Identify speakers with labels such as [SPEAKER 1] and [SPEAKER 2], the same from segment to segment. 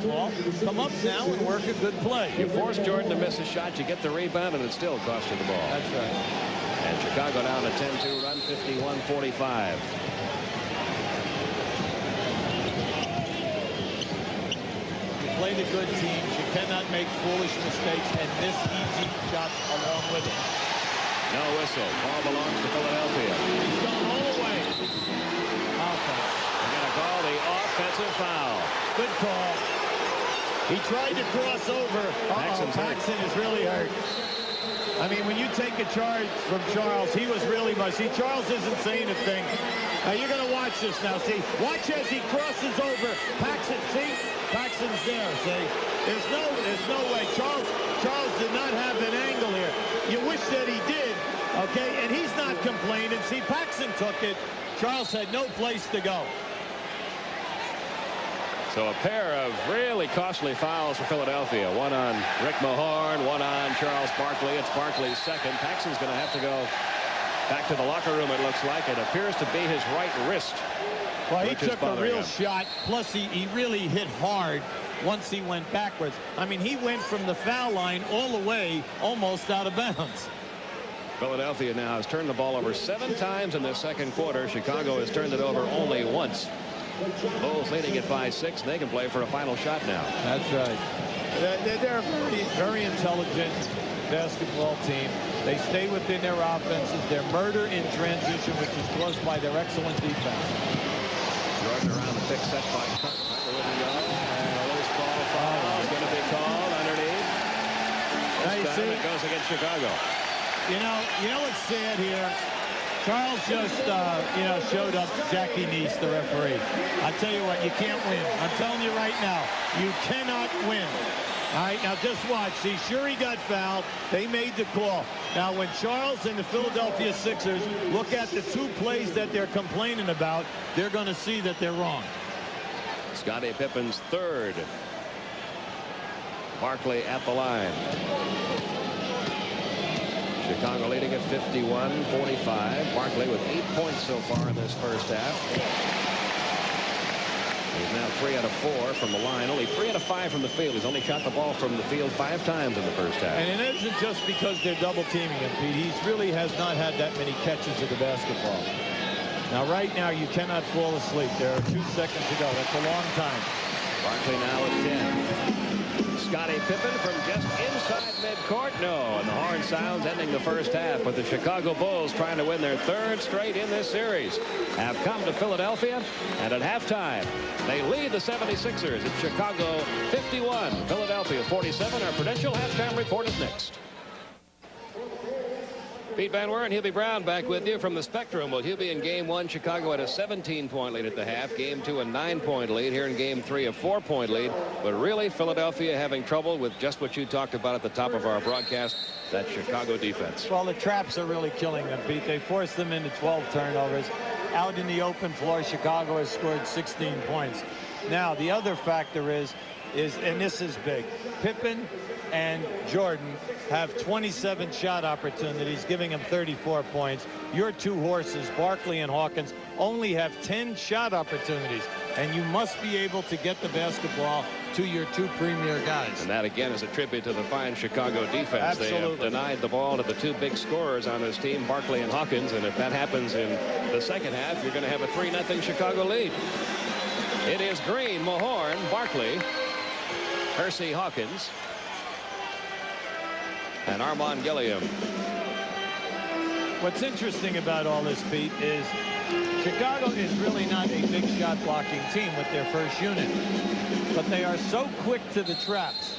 [SPEAKER 1] basketball, come up now and work a good play.
[SPEAKER 2] You force Jordan to miss a shot, you get the rebound, and it still costs you the ball.
[SPEAKER 1] That's right.
[SPEAKER 2] And Chicago down a 10-2 run, 51-45.
[SPEAKER 1] You played a good team. You cannot make foolish mistakes and miss easy shots along with it.
[SPEAKER 2] No whistle. Ball belongs to Philadelphia.
[SPEAKER 1] He's going all the way. Okay.
[SPEAKER 2] They're going to call the offensive foul.
[SPEAKER 1] Good call. He tried to cross over. Paxson is really hurt. I mean, when you take a charge from Charles, he was really much. See, Charles isn't saying a thing. Now, you're going to watch this now. See, watch as he crosses over. Paxson, see? Paxson's there, see? There's no way. Charles did not have an angle here. You wish that he did, okay? And he's not complaining. See, Paxson took it. Charles had no place to go.
[SPEAKER 2] So a pair of really costly fouls for Philadelphia. One on Rick Mahorn, one on Charles Barkley. It's Barkley's second. Paxson's going to have to go back to the locker room, it looks like. It appears to be his right wrist.
[SPEAKER 1] Well, he took a real shot. Plus, he really hit hard once he went backwards. I mean, he went from the foul line all the way almost out of bounds.
[SPEAKER 2] Philadelphia now has turned the ball over 7 times in the second quarter. Chicago has turned it over only once. Bulls leading it by 6. They can play for a final shot now.
[SPEAKER 1] That's right. They're a very intelligent basketball team. They stay within their offenses. They're murder in transition, which is caused by their excellent defense.
[SPEAKER 2] Jordan around the pick set by Cook. And a loose ball foul is going to be called underneath.
[SPEAKER 1] Now you see,
[SPEAKER 2] it goes against Chicago.
[SPEAKER 1] You know what's sad here? Charles just, showed up Jackie Neese, the referee. I tell you what, you can't win. I'm telling you right now, you cannot win. All right, now just watch. See, sure he got fouled. They made the call. Now, when Charles and the Philadelphia Sixers look at the 2 plays that they're complaining about, they're going to see that they're wrong.
[SPEAKER 2] Scottie Pippen's third. Barkley at the line. Chicago leading at 51-45. Barkley with 8 points so far in this first half. He's now 3 out of 4 from the line. Only 3 out of 5 from the field. He's only shot the ball from the field 5 times in the first half.
[SPEAKER 1] And it isn't just because they're double teaming him, Pete. He really has not had that many catches of the basketball. Now, right now, you cannot fall asleep. There are 2 seconds to go. That's a long time.
[SPEAKER 2] Barkley now at 10. Scottie Pippen from just inside midcourt. No, and the horn sounds ending the first half. But the Chicago Bulls, trying to win their 3rd straight in this series, have come to Philadelphia. And at halftime, they lead the 76ers at Chicago 51, Philadelphia 47. Our Prudential halftime report is next. Pete Van Weer and Hubie Brown back with you from the Spectrum. Well, Hubie in Game 1, Chicago had a 17-point lead at the half. Game 2, a 9-point lead. Here in Game 3, a 4-point lead. But really, Philadelphia having trouble with just what you talked about at the top of our broadcast, that Chicago defense.
[SPEAKER 1] Well, the traps are really killing them, Pete. They forced them into 12 turnovers. Out in the open floor, Chicago has scored 16 points. Now, the other factor is, and this is big, Pippen and Jordan have 27 shot opportunities, giving them 34 points. Your 2 horses, Barkley and Hawkins, only have 10 shot opportunities. And you must be able to get the basketball to your 2 premier guys.
[SPEAKER 2] And that, again, is a tribute to the fine Chicago defense.
[SPEAKER 1] Absolutely.
[SPEAKER 2] They have denied the ball to the 2 big scorers on this team, Barkley and Hawkins. And if that happens in the second half, you're going to have a 3-0 Chicago lead. It is Green, Mahorn, Barkley, Hersey, Hawkins, and Armand Gilliam.
[SPEAKER 1] What's interesting about all this, Pete, is Chicago is really not a big shot blocking team with their first unit, but they are so quick to the traps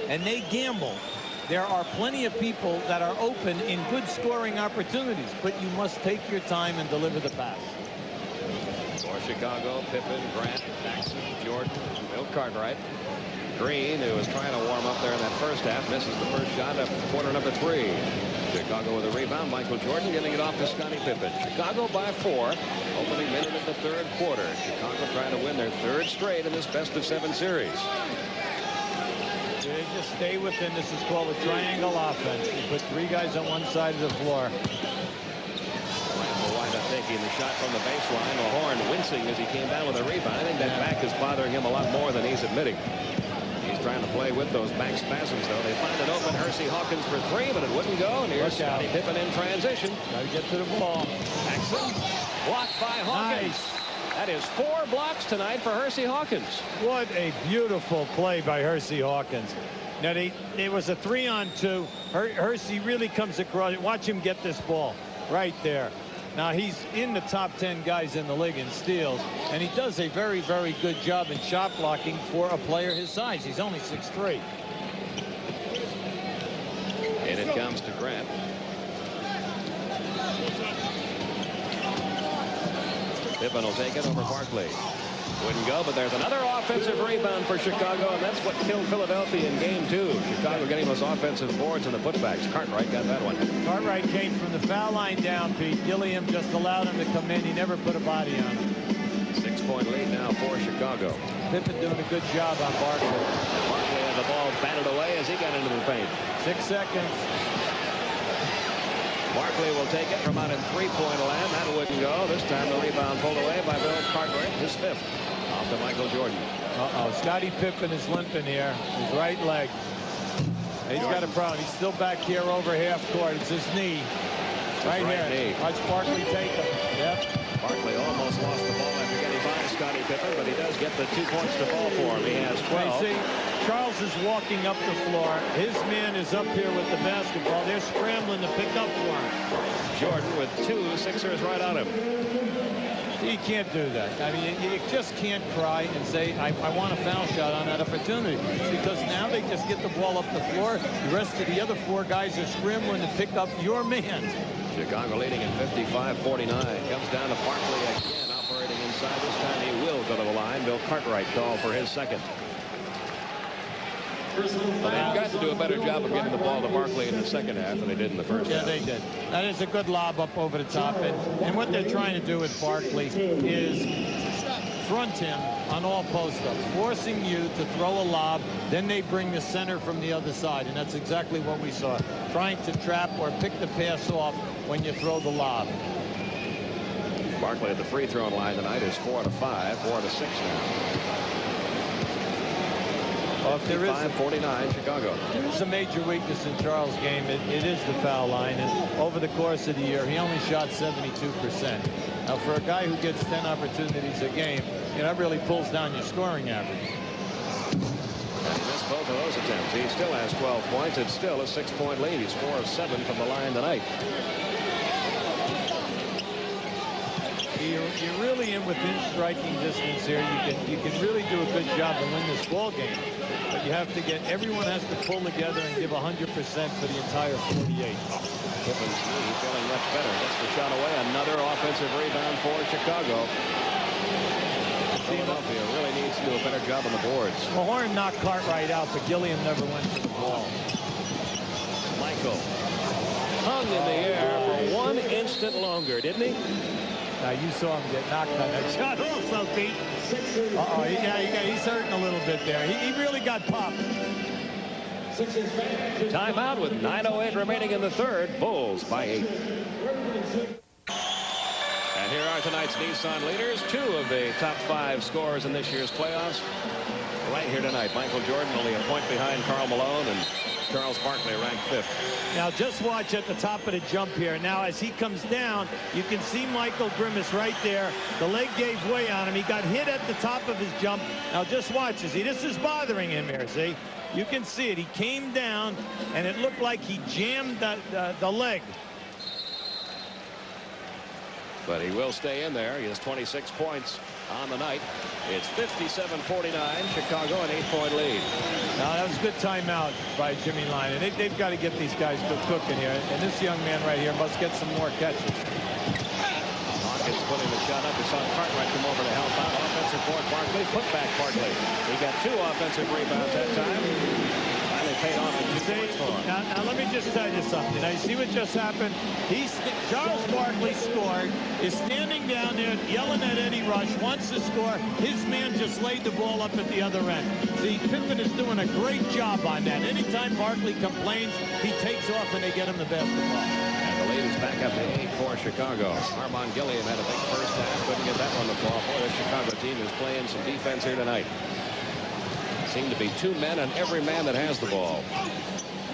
[SPEAKER 1] and they gamble. There are plenty of people that are open in good scoring opportunities, but you must take your time and deliver the pass.
[SPEAKER 2] For Chicago, Pippen, Grant, Jackson, Jordan, Bill Cartwright. Green, who was trying to warm up there in that first half, misses the first shot of quarter number 3. Chicago with a rebound. Michael Jordan getting it off to Scottie Pippen. Chicago by 4. Opening minute of the 3rd quarter. Chicago trying to win their 3rd straight in this best-of-7 series.
[SPEAKER 1] They just stay within. This is called a triangle offense. You put 3 guys on one side of the floor.
[SPEAKER 2] Ryan will wind up taking taking the shot from the baseline. Mahorn wincing as he came down with a rebound. I think that back is bothering him a lot more than he's admitting. He's trying to play with those back spasms, though. They find an open Hersey Hawkins for three, but it wouldn't go. And here's Scottie Pippen in transition.
[SPEAKER 1] Got to get to the ball.
[SPEAKER 2] Jackson blocked by Hawkins.
[SPEAKER 1] Nice.
[SPEAKER 2] That is 4 blocks tonight for Hersey Hawkins.
[SPEAKER 1] What a beautiful play by Hersey Hawkins. Now, it was a 3-on-2. Hersey really comes across. Watch him get this ball right there. Now, he's in the top 10 guys in the league in steals, and he does a very, very good job in shot blocking for a player his size. He's only 6'3".
[SPEAKER 2] And it comes to Grant. Pippen will take it over Barkley. Wouldn't go, but there's another offensive rebound for Chicago, and that's what killed Philadelphia in game 2. Chicago getting those offensive boards and the putbacks. Cartwright got that one.
[SPEAKER 1] Cartwright came from the foul line down, Pete. Gilliam just allowed him to come in. He never put a body on him.
[SPEAKER 2] 6-point lead now for Chicago.
[SPEAKER 1] Pippen doing a good job on Barkley.
[SPEAKER 2] Barkley had the ball batted away as he got into the paint.
[SPEAKER 1] 6 seconds.
[SPEAKER 2] Barkley will take it from out in three-point land. That wouldn't go. This time the rebound pulled away by Bill Cartwright, his 5th. Off to Michael Jordan.
[SPEAKER 1] Scottie Pippen is limping here. His right leg. He's got a problem. He's still back here over half court. It's his knee. Right here.
[SPEAKER 2] Knee.
[SPEAKER 1] Watch Barkley take him. Yep.
[SPEAKER 2] Barkley almost lost the ball after getting by Scottie Pippen, but he does get the 2 points to fall for him. He has 12.
[SPEAKER 1] See, Charles is walking up the floor. His man is up here with the basketball. They're scrambling to pick up for him.
[SPEAKER 2] Jordan with 2 Sixers right on him.
[SPEAKER 1] You can't do that. I mean, you just can't cry and say, I want a foul shot on that opportunity. Because now they just get the ball up the floor. The rest of the other 4 guys are scrambling to pick up your man.
[SPEAKER 2] Chicago leading at 55-49. Comes down to Barkley again, operating inside. This time he will go to the line. Bill Cartwright called for his 2nd. Well, they've got to do a better job of getting the ball to Barkley in the second half than they did in the first half.
[SPEAKER 1] Yeah, they did. That is a good lob up over the top. And what they're trying to do with Barkley is front him on all post-ups, forcing you to throw a lob. Then they bring the center from the other side. And that's exactly what we saw. Trying to trap or pick the pass off when you throw the lob.
[SPEAKER 2] Barkley at the free throw line tonight is 4 out of 5, 4 out of 6 now.
[SPEAKER 1] Well, if there is
[SPEAKER 2] 49 Chicago.
[SPEAKER 1] There's a major weakness in Charles' game. It is the foul line. And over the course of the year, he only shot 72%. Now, for a guy who gets 10 opportunities a game, that really pulls down your scoring average.
[SPEAKER 2] And he missed both of those attempts. He still has 12 points. It's still a 6-point lead. He's 4 of 7 from the line tonight.
[SPEAKER 1] You're really in within striking distance here. You can really do a good job and win this ball game. But you have to everyone has to pull together and give 100% for the entire 48.
[SPEAKER 2] Pippen's knee feeling much better. Gets the shot away. Another offensive rebound for Chicago. Philadelphia really needs to do a better job on the boards.
[SPEAKER 1] Mahorn knocked Cartwright out, but Gilliam never went to the ball.
[SPEAKER 2] Michael hung in the air for 1 instant longer, didn't he?
[SPEAKER 1] Now, you saw him get knocked on that shot also, Pete. He's hurting a little bit there. He really got popped.
[SPEAKER 2] Timeout with 9:08 remaining in the third. Bulls by 8. And here are tonight's Nissan leaders. 2 of the top 5 scorers in this year's playoffs. Right here tonight, Michael Jordan only a point behind Karl Malone, and Charles Barkley ranked 5th.
[SPEAKER 1] Now just watch at the top of the jump here. Now as he comes down, you can see Michael grimace right there. The leg gave way on him. He got hit at the top of his jump. Now just watch. See, this is bothering him here. See, you can see it. He came down, and it looked like he jammed the leg.
[SPEAKER 2] But he will stay in there. He has 26 points on the night. It's 57-49. Chicago an 8-point lead.
[SPEAKER 1] Now that was a good timeout by Jimmy Line. And they've got to get these guys cooking here. And this young man right here must get some more catches.
[SPEAKER 2] Hawkins putting the shot up. We saw Cartwright come over to help out. Offensive board Barkley. Put back Barkley. He got 2 offensive rebounds that time. Finally paid off in 2 points for him.
[SPEAKER 1] Now let me just tell you something. Now you see what just happened? Charles Barkley scored, is standing down there yelling at Eddie Rush, wants to score. His man just laid the ball up at the other end. See, Pippen is doing a great job on that. Anytime Barkley complains, he takes off and they get him the basketball.
[SPEAKER 2] And the lead is It's back up to 8 for Chicago. Armand Gilliam had a big first half. Couldn't get that one to fall. Boy, this Chicago team is playing some defense here tonight. Seem to be 2 men on every man that has the ball.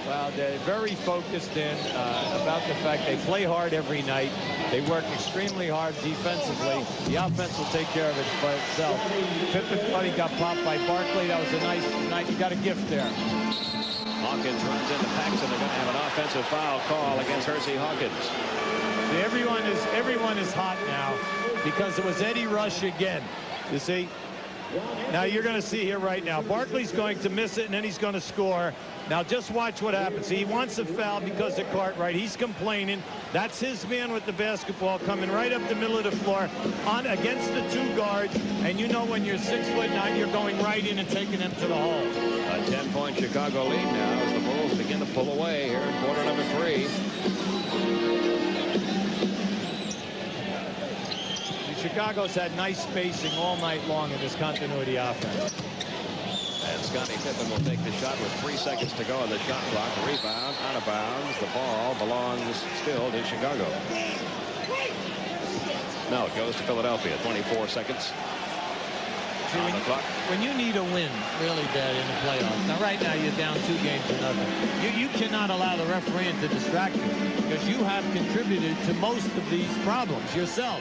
[SPEAKER 1] Well, they're very focused in about the fact they play hard every night. They work extremely hard defensively. The offense will take care of it by itself. Pippen buddy got popped by Barkley. That was a nice night. You got a gift there.
[SPEAKER 2] Hawkins runs into Paxson. They're going to have an offensive foul call against Hersey Hawkins.
[SPEAKER 1] See, everyone is hot now because it was Eddie Rush again. You see? Now you're going to see here right now. Barkley's going to miss it, and then he's going to score. Now just watch what happens. He wants a foul because of Cartwright. He's complaining. That's his man with the basketball coming right up the middle of the floor on against the 2 guards. And you know when you're 6'9", you're going right in and taking them to the hole.
[SPEAKER 2] A 10-point Chicago lead now as the Bulls begin to pull away here in quarter number 3.
[SPEAKER 1] Chicago's had nice spacing all night long in this continuity offense.
[SPEAKER 2] And Scottie Pippen will take the shot with 3 seconds to go on the shot clock. Rebound, out of bounds. The ball belongs still to Chicago. No, it goes to Philadelphia. 24 seconds on the clock.
[SPEAKER 1] When you need a win really bad in the playoffs, now right now you're down 2 games to nothing. You cannot allow the referee to distract you because you have contributed to most of these problems yourself.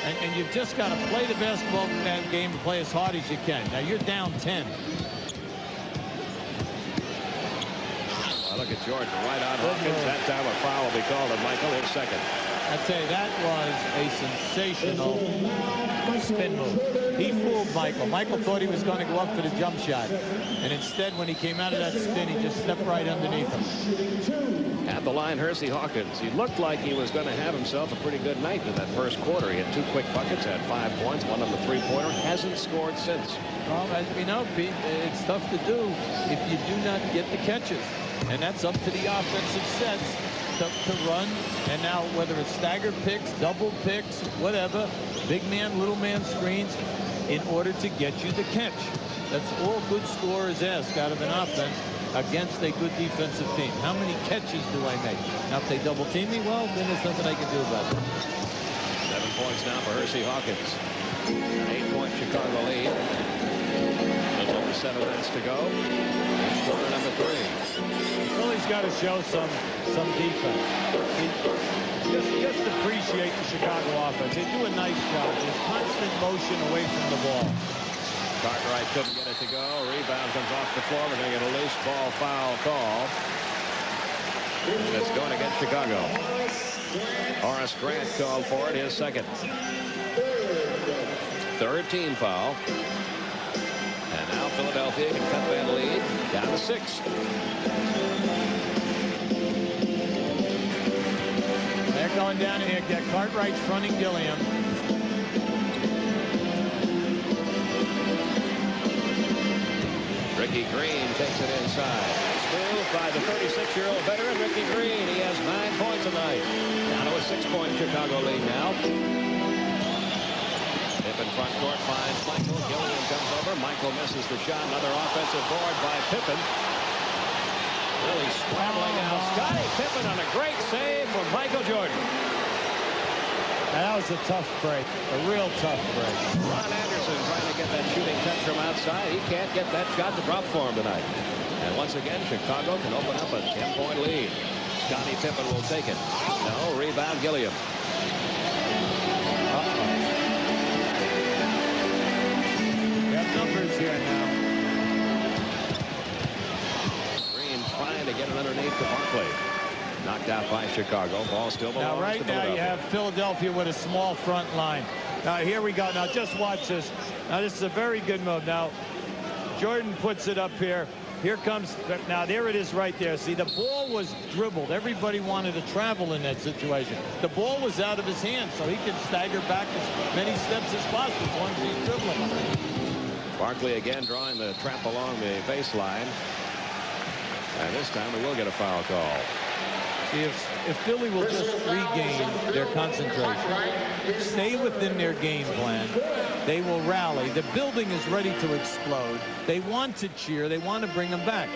[SPEAKER 1] And you've just got to play the basketball game and play as hard as you can. Now you're down 10.
[SPEAKER 2] Well, look at Jordan right on Hawkins. That time a foul will be called on Michael. His second.
[SPEAKER 1] I'd say that was a sensational spin move. He fooled Michael. Michael thought he was going to go up for the jump shot. And instead, when he came out of that spin, he just stepped right underneath him.
[SPEAKER 2] At the line, Hersey Hawkins. He looked like he was going to have himself a pretty good night in that first quarter. He had 2 quick buckets, had 5 points, one on the 3-pointer. Hasn't scored since.
[SPEAKER 1] Well, as we know, Pete, it's tough to do if you do not get the catches. And that's up to the offensive sets to run. And now whether it's stagger picks, double picks, whatever, big man, little man screens in order to get you the catch. That's all good scorers ask out of an offense against a good defensive team. How many catches do I make? Now if they double team me, well, then there's nothing I can do about it.
[SPEAKER 2] 7 points now for Hersey Hawkins. An 8-point Chicago lead. There's only 7 minutes to go. Quarter number 3.
[SPEAKER 1] Well, he's got to show some defense. Just appreciate the Chicago offense. They do a nice job. There's constant motion away from the ball.
[SPEAKER 2] Cartwright couldn't get it to go. Rebound comes off the floor. We're going to get a loose ball foul call. And it's going against Chicago. Horace Grant called for it, his second. 3rd team foul. And now Philadelphia can cut that lead down to 6.
[SPEAKER 1] They're going down here. Cartwright's fronting Gilliam.
[SPEAKER 2] Ricky Green takes it inside. Steals by the 36-year-old veteran Ricky Green. He has 9 points tonight. Down to a 6-point Chicago lead now. Pippen front court finds Michael. Gilliam comes over. Michael misses the shot. Another offensive board by Pippen. Really scrambling now. Scottie Pippen on a great save from Michael Jordan.
[SPEAKER 1] That was a tough break. A real tough break.
[SPEAKER 2] Ron Anderson trying to get that shooting touch from outside. He can't get that shot to drop for him tonight. And once again, Chicago can open up a 10-point lead. Scottie Pippen will take it. No, rebound Gilliam.
[SPEAKER 1] Numbers here now.
[SPEAKER 2] Green trying to get it underneath to Barkley. Knocked out by Chicago. Ball still belongs
[SPEAKER 1] now right
[SPEAKER 2] to
[SPEAKER 1] now
[SPEAKER 2] Philadelphia.
[SPEAKER 1] you have Philadelphia with a small front line. Now here we go. Now just watch this. Now this is a very good move. Now Jordan puts it up here. Here comes, now there it is right there. See, the ball was dribbled. Everybody wanted to travel in that situation. The ball was out of his hand, so he could stagger back as many steps as possible as long as he's dribbling.
[SPEAKER 2] Barkley again drawing the trap along the baseline. And this time we will get a foul call.
[SPEAKER 1] See, if Philly will just regain their concentration, stay within their game plan, They will rally. The building is ready to explode. They want to cheer. They want to bring them back.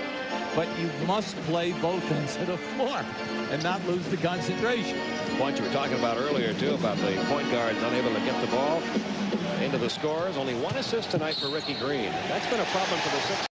[SPEAKER 1] But you must play both ends of the floor and not lose the concentration.
[SPEAKER 2] Point you were talking about earlier, too, about the point guards unable to get the ball into the scores. Only 1 assist tonight for Ricky Green. That's been a problem for the Sixers.